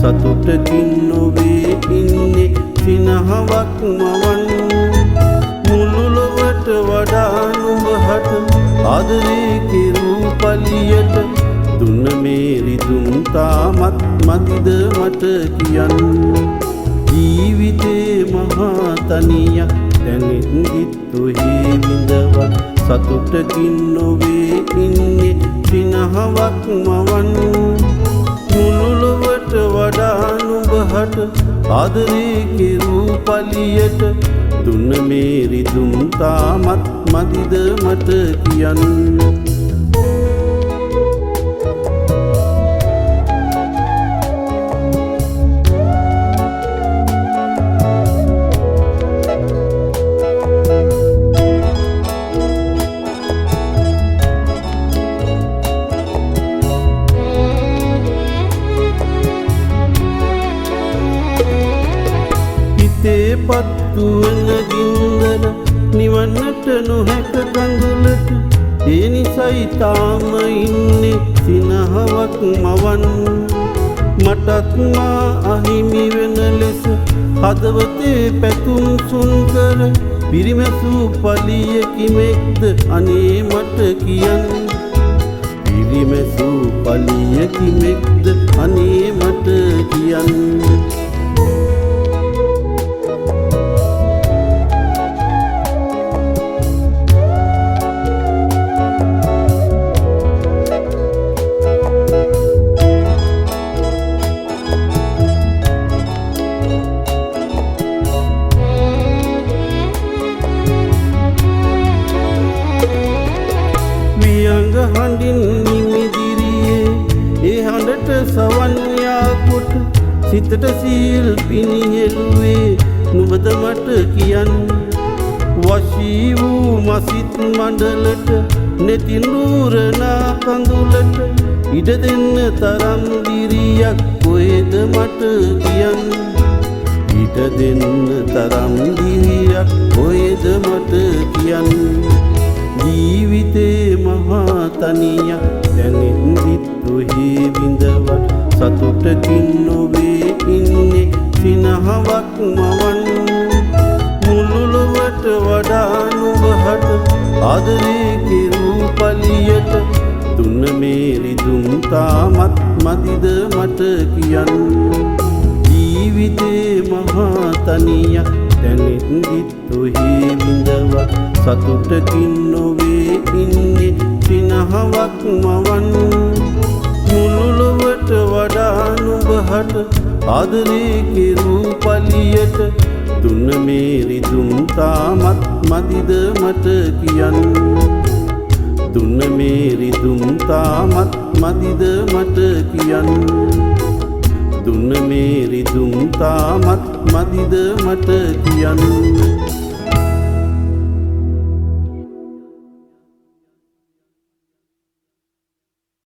සතුටකින් නොවේ ඉන්නේ සිනහවක් මවන් මුළු ලොවට වඩා නුඹහට ආදරේ කෙරූ පලියට දුන්න මේ රිදුම් තාමත් මදිද මට කියන්න ජීවිතේ මහා තනියක් දැනෙන්දිත් ඔහේ විඳවත් සතුටකින් නොවේ ඉන්නේ සිනහවක් මවන් මුළු ලොවට වඩා නුඹහට ආදරේ කෙරූ පලියට දුන්න මේ රිදුම් තාමත් මදිද මට කියන්න පත්තුවන ගින්දර නිවන්නට නොහැක කඳුලට ඒ නිසයි තාම ඉන්නේ සිනහවක් මවන් මටත් මා අහිමි වෙන ලෙස හදවතේ පැතුම් සුන් කර පිරිමැසූ පලියකිමෙක්ද අනේ මට කියන්න පිරිමැසූ පලියකිමෙක්ද අනේ මට කියන්න හඬින් නිමිදිරියේ ඒ හඬට සවන්යාකොට සිතට සීල් පිනිහෙළුවේ නුඹද මට කියන්න වශී වූ මසිත් මණ්ඩලට නෙති නූරනා කඳුලට ඉඩ දෙන්න තරම් දිරියක් කොහෙද මට කියන්න ඉඩ දෙන්න තරම් දිරියක් කොහෙද මට කියන්න ජීවිතේ මහා තනියක් දැනෙන්දිත් ඔහේ විඳවත් සතුටකින් නොවේ ඉන්නේ සිනහවක් මවන් මුළු ලොවට වඩා නුඹහට ආදරේ කෙරූ පලියට දුන්න මේ රිදුම් තාමත් මදිද මට කියන්න ජීවිතේ මහා තනියක් දැනෙන්දිත් ඔහේ විඳවත් සතුටකින් නොවේ ඉන්නේ සිනහවක් මවන් මුළු ලොවට වඩා නුඹහට ආදරේ කෙරූ පලියට දුන්න මේ රිදුම් තාමත් මදිද මට කියන්න දුන්න මේ රිදුම් තාමත් මදිද මට කියන්න දුන්න මේ රිදුම් තාමත් මදිද මට කියන්න